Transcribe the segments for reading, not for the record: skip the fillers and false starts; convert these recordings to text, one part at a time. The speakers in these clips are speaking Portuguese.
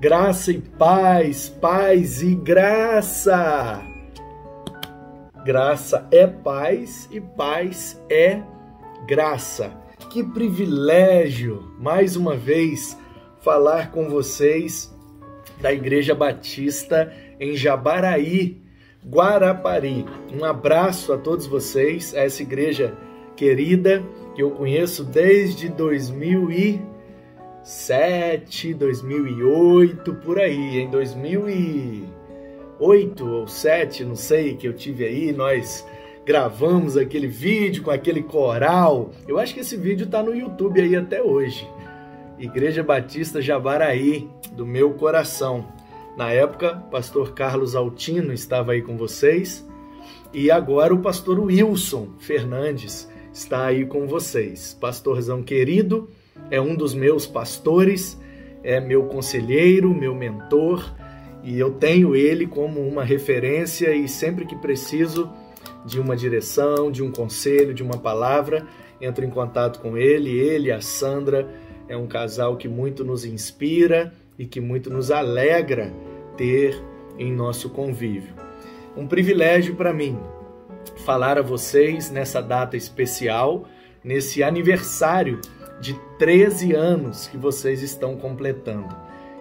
Graça e paz, paz e graça. Graça é paz e paz é graça. Que privilégio, mais uma vez, falar com vocês da Igreja Batista em Jabaraí, Guarapari. Um abraço a todos vocês, a essa igreja querida que eu conheço desde 2007, 2008, por aí. Em 2008 ou 2007, não sei, que eu tive aí, nós gravamos aquele vídeo com aquele coral. Eu acho que esse vídeo está no YouTube aí até hoje. Igreja Batista Jabaraí, do meu coração. Na época, o pastor Carlos Altino estava aí com vocês e agora o pastor Wilson Fernandes está aí com vocês. Pastorzão querido, é um dos meus pastores, é meu conselheiro, meu mentor, e eu tenho ele como uma referência e sempre que preciso de uma direção, de um conselho, de uma palavra, entro em contato com ele. Ele e a Sandra é um casal que muito nos inspira e que muito nos alegra ter em nosso convívio. Um privilégio para mim falar a vocês nessa data especial, nesse aniversário de 13 anos que vocês estão completando.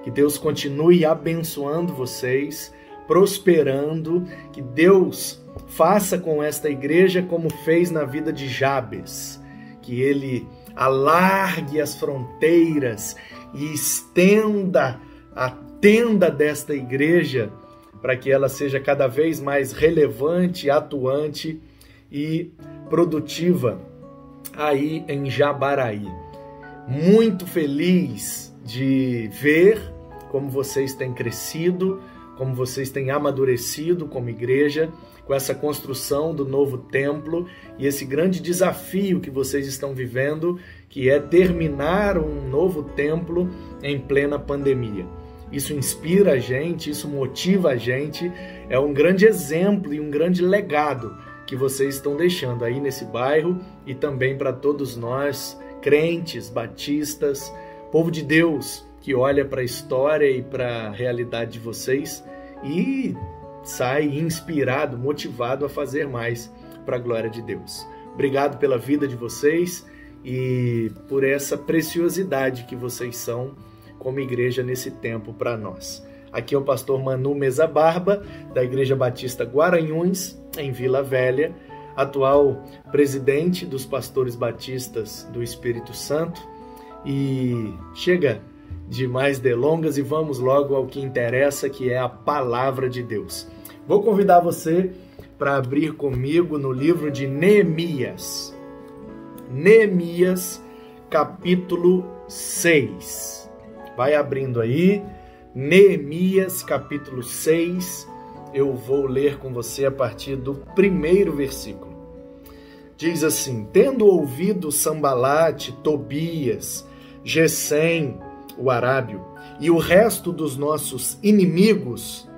Que Deus continue abençoando vocês, prosperando, que Deus faça com esta igreja como fez na vida de Jabes, que Ele alargue as fronteiras e estenda a tenda desta igreja para que ela seja cada vez mais relevante, atuante e produtiva aí em Jabaraí. Muito feliz de ver como vocês têm crescido, como vocês têm amadurecido como igreja, com essa construção do novo templo e esse grande desafio que vocês estão vivendo, que é terminar um novo templo em plena pandemia. Isso inspira a gente, isso motiva a gente, é um grande exemplo e um grande legado que vocês estão deixando aí nesse bairro e também para todos nós, crentes, batistas, povo de Deus que olha para a história e para a realidade de vocês e sai inspirado, motivado a fazer mais para a glória de Deus. Obrigado pela vida de vocês e por essa preciosidade que vocês são como igreja nesse tempo para nós. Aqui é o pastor Manu Mesa Barba, da Igreja Batista Guaranhuns, em Vila Velha, atual presidente dos pastores batistas do Espírito Santo. E chega de mais delongas e vamos logo ao que interessa, que é a palavra de Deus. Vou convidar você para abrir comigo no livro de Neemias. Neemias, capítulo 6. Vai abrindo aí, Neemias, capítulo 6. Eu vou ler com você a partir do primeiro versículo. Diz assim: tendo ouvido Sambalate, Tobias, Gesem, o arábio, e o resto dos nossos inimigos,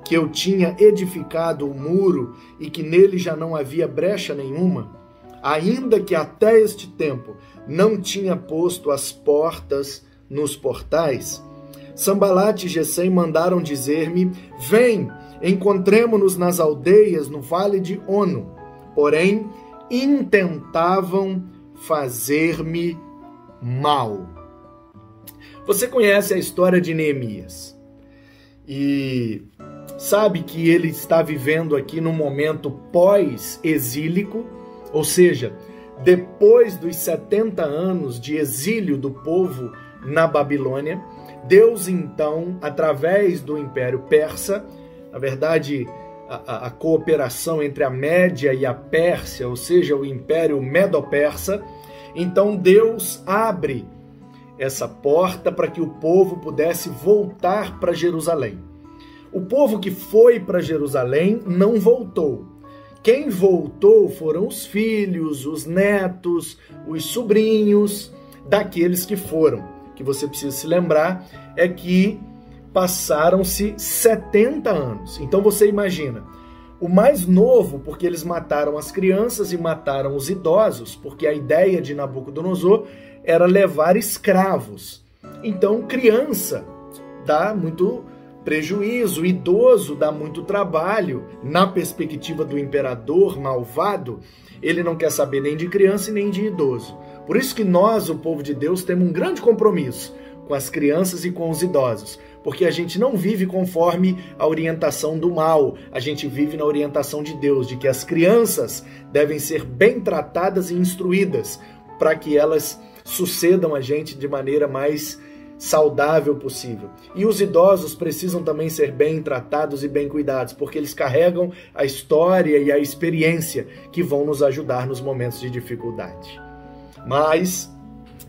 que eu tinha edificado o muro e que nele já não havia brecha nenhuma, ainda que até este tempo não tinha posto as portas nos portais, Sambalate e Gesem mandaram dizer-me: vem, encontremo-nos nas aldeias no vale de Ono. Porém, intentavam fazer-me mal. Você conhece a história de Neemias e sabe que ele está vivendo aqui num momento pós-exílico, ou seja, depois dos 70 anos de exílio do povo na Babilônia. Deus, então, através do Império Persa, na verdade, a cooperação entre a Média e a Pérsia, ou seja, o Império Medo-Persa, então Deus abre essa porta para que o povo pudesse voltar para Jerusalém. O povo que foi para Jerusalém não voltou. Quem voltou foram os filhos, os netos, os sobrinhos daqueles que foram. O que você precisa se lembrar é que passaram-se 70 anos. Então você imagina, o mais novo, porque eles mataram as crianças e mataram os idosos, porque a ideia de Nabucodonosor era levar escravos. Então criança dá muito prejuízo, o idoso dá muito trabalho. Na perspectiva do imperador malvado, ele não quer saber nem de criança e nem de idoso. Por isso que nós, o povo de Deus, temos um grande compromisso com as crianças e com os idosos, porque a gente não vive conforme a orientação do mal, a gente vive na orientação de Deus, de que as crianças devem ser bem tratadas e instruídas para que elas sucedam a gente de maneira mais saudável possível. E os idosos precisam também ser bem tratados e bem cuidados, porque eles carregam a história e a experiência que vão nos ajudar nos momentos de dificuldade. Mas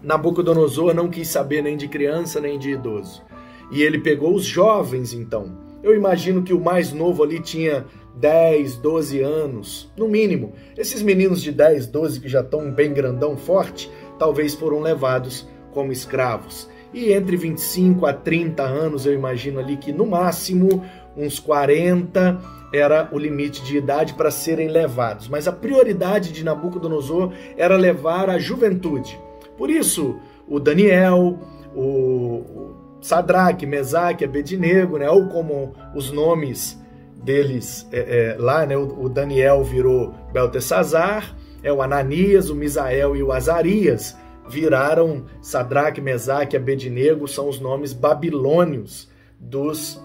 Nabucodonosor não quis saber nem de criança nem de idoso. E ele pegou os jovens, então. Eu imagino que o mais novo ali tinha 10, 12 anos, no mínimo. Esses meninos de 10, 12 que já estão bem grandão, forte, talvez foram levados como escravos. E entre 25 a 30 anos, eu imagino ali que no máximo uns 40 era o limite de idade para serem levados. Mas a prioridade de Nabucodonosor era levar a juventude. Por isso, o Daniel, o Sadraque, Mesaque, Abednego, né? Ou como os nomes deles lá, né? O Daniel virou Beltesazar, o Ananias, o Misael e o Azarias viraram Sadraque, Mesaque, Abednego, são os nomes babilônios dos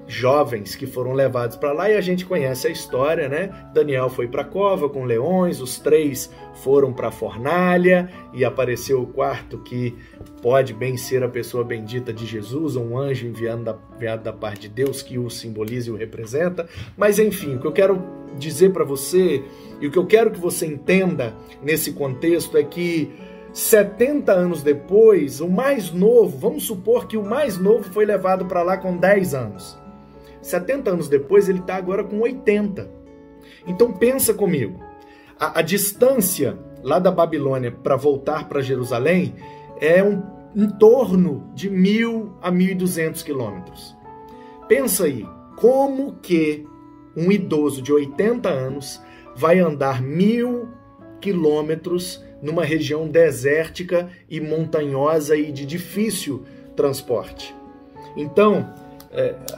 jovens que foram levados para lá, e a gente conhece a história, né? Daniel foi para a cova com leões, os 3 foram para a fornalha, e apareceu o quarto, que pode bem ser a pessoa bendita de Jesus, um anjo enviado da parte de Deus, que o simboliza e o representa. Mas enfim, o que eu quero dizer para você, e o que eu quero que você entenda nesse contexto, é que 70 anos depois, o mais novo, vamos supor que o mais novo foi levado para lá com 10 anos. 70 anos depois, ele está agora com 80. Então pensa comigo, a distância lá da Babilônia para voltar para Jerusalém é em torno de 1.000 a 1.200 quilômetros. Pensa aí, como que um idoso de 80 anos vai andar 1.000 quilômetros numa região desértica e montanhosa e de difícil transporte? Então,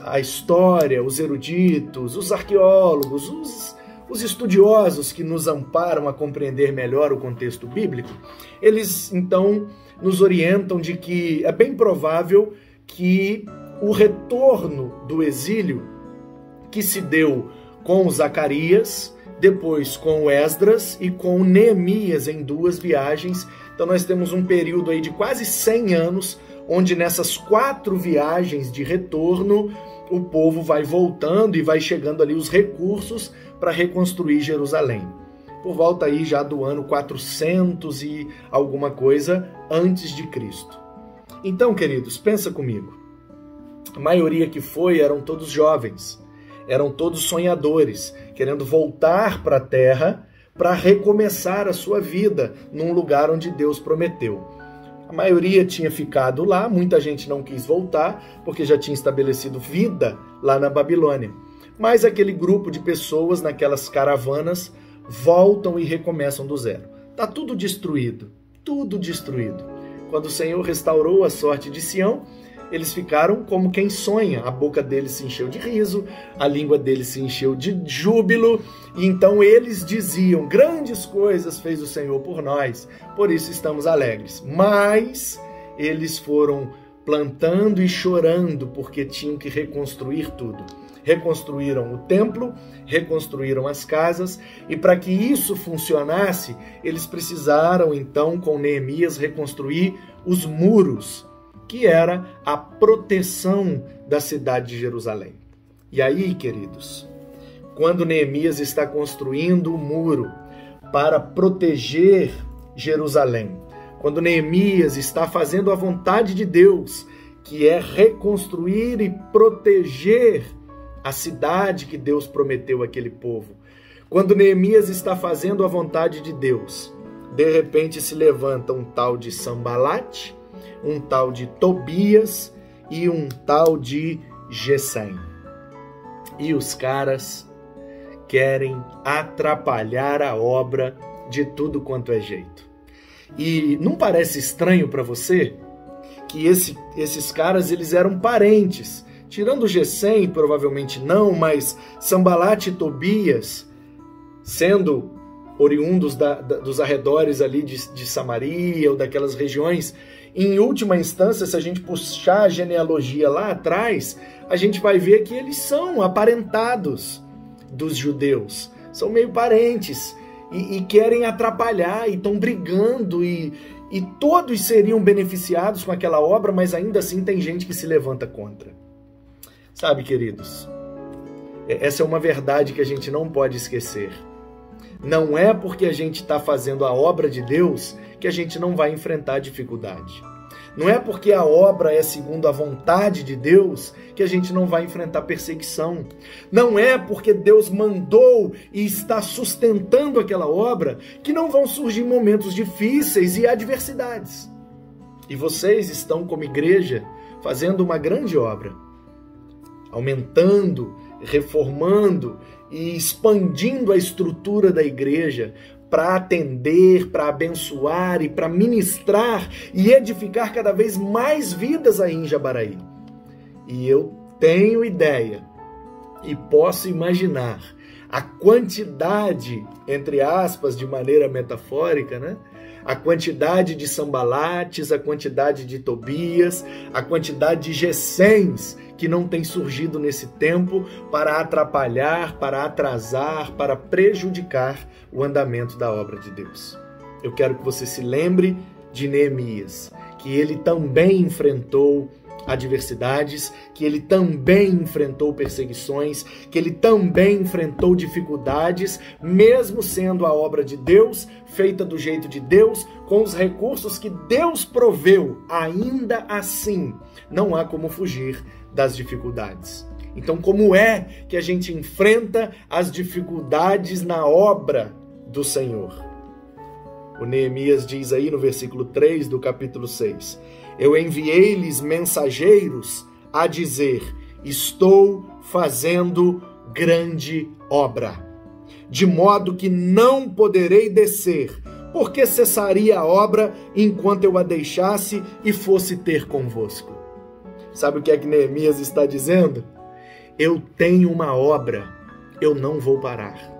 a história, os eruditos, os arqueólogos, os estudiosos que nos amparam a compreender melhor o contexto bíblico, eles então nos orientam de que é bem provável que o retorno do exílio, que se deu com Zacarias, depois com Esdras e com Neemias em 2 viagens. Então nós temos um período aí de quase 100 anos, onde nessas 4 viagens de retorno, o povo vai voltando e vai chegando ali os recursos para reconstruir Jerusalém. Por volta aí já do ano 400 e alguma coisa antes de Cristo. Então, queridos, pensa comigo. A maioria que foi eram todos jovens, eram todos sonhadores, querendo voltar para a terra para recomeçar a sua vida num lugar onde Deus prometeu. A maioria tinha ficado lá, muita gente não quis voltar, porque já tinha estabelecido vida lá na Babilônia. Mas aquele grupo de pessoas, naquelas caravanas, voltam e recomeçam do zero. Está tudo destruído, tudo destruído. Quando o Senhor restaurou a sorte de Sião, eles ficaram como quem sonha. A boca deles se encheu de riso, a língua deles se encheu de júbilo, e então eles diziam: grandes coisas fez o Senhor por nós, por isso estamos alegres. Mas eles foram plantando e chorando porque tinham que reconstruir tudo. Reconstruíram o templo, reconstruíram as casas, e para que isso funcionasse, eles precisaram então, com Neemias, reconstruir os muros, que era a proteção da cidade de Jerusalém. E aí, queridos, quando Neemias está construindo o muro para proteger Jerusalém, quando Neemias está fazendo a vontade de Deus, que é reconstruir e proteger a cidade que Deus prometeu àquele povo, quando Neemias está fazendo a vontade de Deus, de repente se levanta um tal de Sambalate, um tal de Tobias e um tal de Gesem. E os caras querem atrapalhar a obra de tudo quanto é jeito. E não parece estranho para você que esses caras eles eram parentes. Tirando Gesem, provavelmente não, mas Sambalat e Tobias, sendo oriundos dos arredores ali de Samaria ou daquelas regiões, em última instância, se a gente puxar a genealogia lá atrás, a gente vai ver que eles são aparentados dos judeus, são meio parentes e querem atrapalhar e estão brigando e todos seriam beneficiados com aquela obra, mas ainda assim tem gente que se levanta contra. Sabe, queridos, essa é uma verdade que a gente não pode esquecer. Não é porque a gente está fazendo a obra de Deus que a gente não vai enfrentar dificuldade. Não é porque a obra é segundo a vontade de Deus que a gente não vai enfrentar perseguição. Não é porque Deus mandou e está sustentando aquela obra que não vão surgir momentos difíceis e adversidades. E vocês estão, como igreja, fazendo uma grande obra, aumentando, reformando e expandindo a estrutura da igreja para atender, para abençoar e para ministrar e edificar cada vez mais vidas aí em Jabaraí. E eu tenho ideia e posso imaginar a quantidade, entre aspas, de maneira metafórica, né? A quantidade de Sambalates, a quantidade de Tobias, a quantidade de Gesems que não tem surgido nesse tempo para atrapalhar, para atrasar, para prejudicar o andamento da obra de Deus. Eu quero que você se lembre de Neemias, que ele também enfrentou adversidades, que ele também enfrentou perseguições, que ele também enfrentou dificuldades, mesmo sendo a obra de Deus, feita do jeito de Deus, com os recursos que Deus proveu. Ainda assim, não há como fugir das dificuldades. Então, como é que a gente enfrenta as dificuldades na obra do Senhor? O Neemias diz aí no versículo 3 do capítulo 6, eu enviei-lhes mensageiros a dizer, estou fazendo grande obra, de modo que não poderei descer, porque cessaria a obra enquanto eu a deixasse e fosse ter convosco. Sabe o que é que Neemias está dizendo? Eu tenho uma obra, eu não vou parar.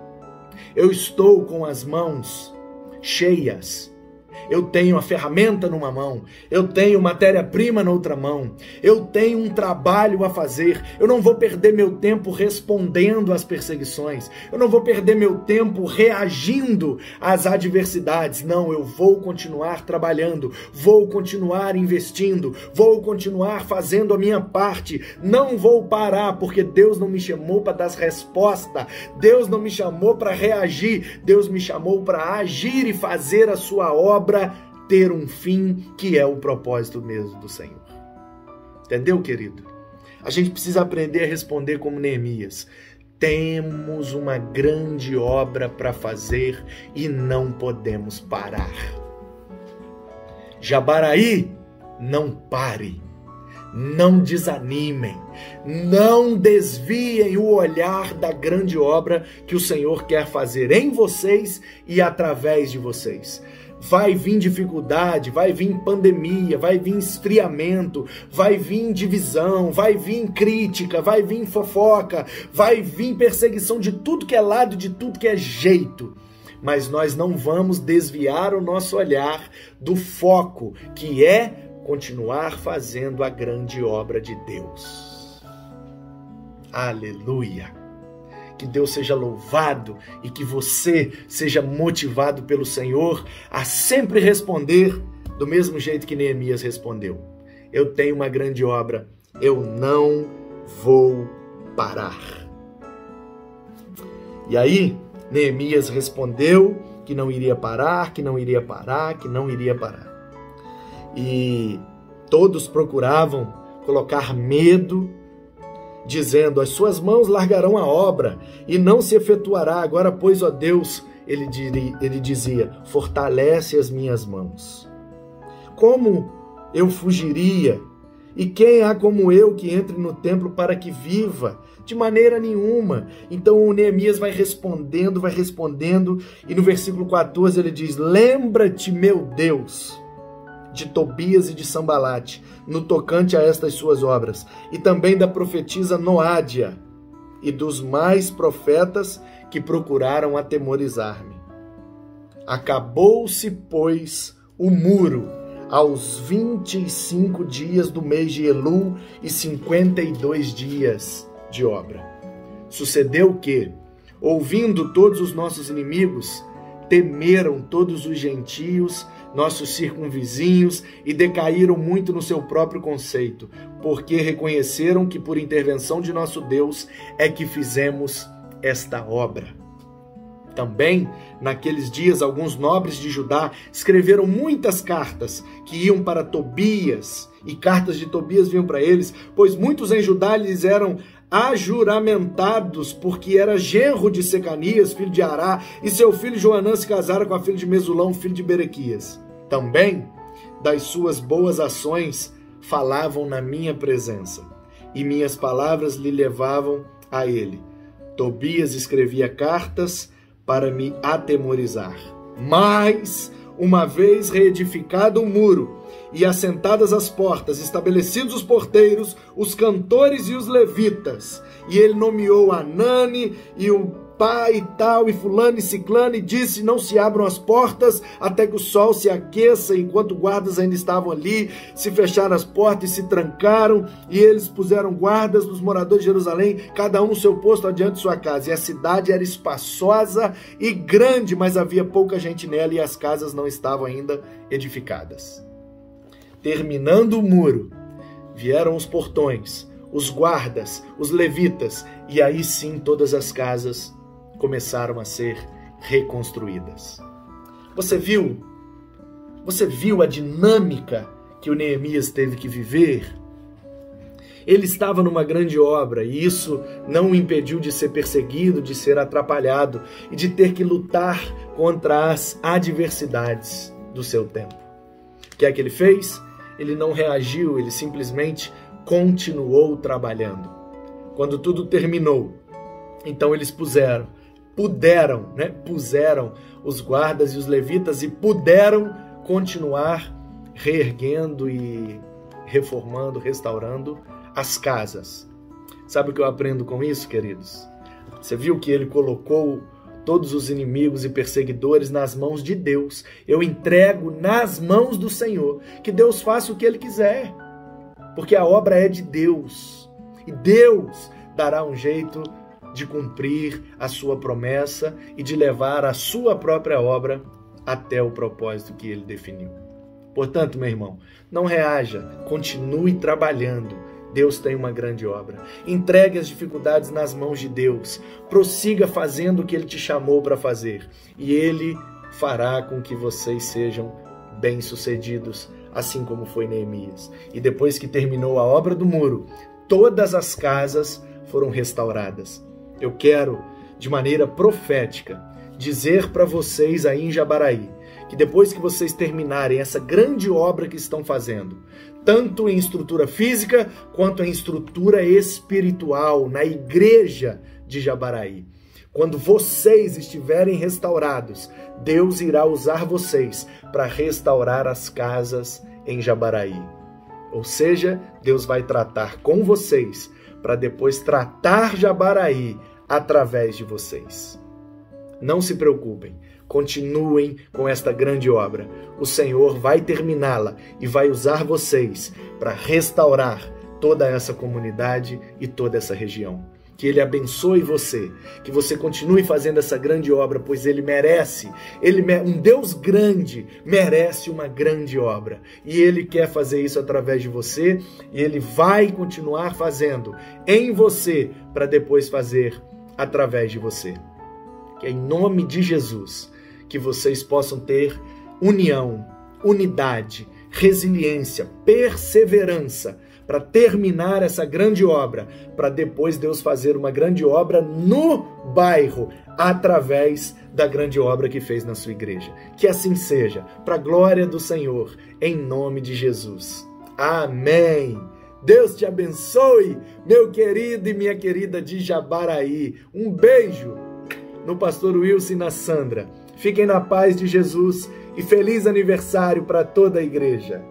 Eu estou com as mãos cheias. Eu tenho a ferramenta numa mão, eu tenho matéria-prima na outra mão, eu tenho um trabalho a fazer, eu não vou perder meu tempo respondendo às perseguições, eu não vou perder meu tempo reagindo às adversidades, não, eu vou continuar trabalhando, vou continuar investindo, vou continuar fazendo a minha parte, não vou parar, porque Deus não me chamou para dar resposta, Deus não me chamou para reagir, Deus me chamou para agir e fazer a sua obra ter um fim que é o propósito mesmo do Senhor. Entendeu, querido? A gente precisa aprender a responder como Neemias. Temos uma grande obra para fazer e não podemos parar. Jabaraí, não pare. Não desanimem. Não desviem o olhar da grande obra que o Senhor quer fazer em vocês e através de vocês. Vai vir dificuldade, vai vir pandemia, vai vir esfriamento, vai vir divisão, vai vir crítica, vai vir fofoca, vai vir perseguição de tudo que é lado, de tudo que é jeito. Mas nós não vamos desviar o nosso olhar do foco, que é continuar fazendo a grande obra de Deus. Aleluia! Que Deus seja louvado e que você seja motivado pelo Senhor a sempre responder do mesmo jeito que Neemias respondeu. Eu tenho uma grande obra, eu não vou parar. E aí, Neemias respondeu que não iria parar, que não iria parar, que não iria parar. E todos procuravam colocar medo, dizendo, as suas mãos largarão a obra e não se efetuará. Agora, pois, ó Deus, ele dizia, fortalece as minhas mãos. Como eu fugiria? E quem há como eu que entre no templo para que viva? De maneira nenhuma. Então o Neemias vai respondendo, e no versículo 14 ele diz, lembra-te, meu Deus, de Tobias e de Sambalate, no tocante a estas suas obras, e também da profetisa Noádia, e dos mais profetas que procuraram atemorizar-me. Acabou-se, pois, o muro aos 25 dias do mês de Elul e 52 dias de obra. Sucedeu que, ouvindo todos os nossos inimigos, temeram todos os gentios, nossos circunvizinhos, e decaíram muito no seu próprio conceito, porque reconheceram que por intervenção de nosso Deus é que fizemos esta obra. Também, naqueles dias, alguns nobres de Judá escreveram muitas cartas que iam para Tobias, e cartas de Tobias vinham para eles, pois muitos em Judá lhes eram ajuramentados, porque era genro de Secanias, filho de Ará, e seu filho Joanã se casara com a filha de Mesulão, filho de Berequias. Também, das suas boas ações, falavam na minha presença, e minhas palavras lhe levavam a ele. Tobias escrevia cartas para me atemorizar. Mas, uma vez reedificado o muro, e assentadas as portas, estabelecidos os porteiros, os cantores e os levitas, e ele nomeou Anani e o pai e tal, e fulano e ciclano, e disse: não se abram as portas até que o sol se aqueça, enquanto guardas ainda estavam ali. Se fecharam as portas e se trancaram, e eles puseram guardas dos moradores de Jerusalém, cada um no seu posto adiante de sua casa. E a cidade era espaçosa e grande, mas havia pouca gente nela, e as casas não estavam ainda edificadas. Terminando o muro, vieram os portões, os guardas, os levitas, e aí sim todas as casas começaram a ser reconstruídas. Você viu a dinâmica que o Neemias teve que viver? Ele estava numa grande obra, e isso não o impediu de ser perseguido, de ser atrapalhado e de ter que lutar contra as adversidades do seu tempo. O que é que ele fez? Ele não reagiu, ele simplesmente continuou trabalhando. Quando tudo terminou, então eles puseram os guardas e os levitas e puderam continuar reerguendo e reformando, restaurando as casas. Sabe o que eu aprendo com isso, queridos? Você viu que ele colocou todos os inimigos e perseguidores nas mãos de Deus. Eu entrego nas mãos do Senhor, que Deus faça o que Ele quiser, porque a obra é de Deus, e Deus dará um jeito de cumprir a sua promessa e de levar a sua própria obra até o propósito que Ele definiu. Portanto, meu irmão, não reaja, continue trabalhando. Deus tem uma grande obra. Entregue as dificuldades nas mãos de Deus. Prossiga fazendo o que Ele te chamou para fazer. E Ele fará com que vocês sejam bem-sucedidos, assim como foi Neemias. E depois que terminou a obra do muro, todas as casas foram restauradas. Eu quero, de maneira profética, dizer para vocês aí em Jabaraí, que depois que vocês terminarem essa grande obra que estão fazendo, tanto em estrutura física quanto em estrutura espiritual, na igreja de Jabaraí, quando vocês estiverem restaurados, Deus irá usar vocês para restaurar as casas em Jabaraí. Ou seja, Deus vai tratar com vocês para depois tratar Jabaraí através de vocês. Não se preocupem. Continuem com esta grande obra. O Senhor vai terminá-la e vai usar vocês para restaurar toda essa comunidade e toda essa região. Que Ele abençoe você, que você continue fazendo essa grande obra, pois Ele merece. Um Deus grande merece uma grande obra. E Ele quer fazer isso através de você, e Ele vai continuar fazendo em você para depois fazer através de você. Que em nome de Jesus, que vocês possam ter união, unidade, resiliência, perseverança para terminar essa grande obra, para depois Deus fazer uma grande obra no bairro, através da grande obra que fez na sua igreja. Que assim seja, para a glória do Senhor, em nome de Jesus. Amém. Deus te abençoe, meu querido e minha querida de Jabaraí. Um beijo no pastor Wilson e na Sandra. Fiquem na paz de Jesus e feliz aniversário para toda a igreja.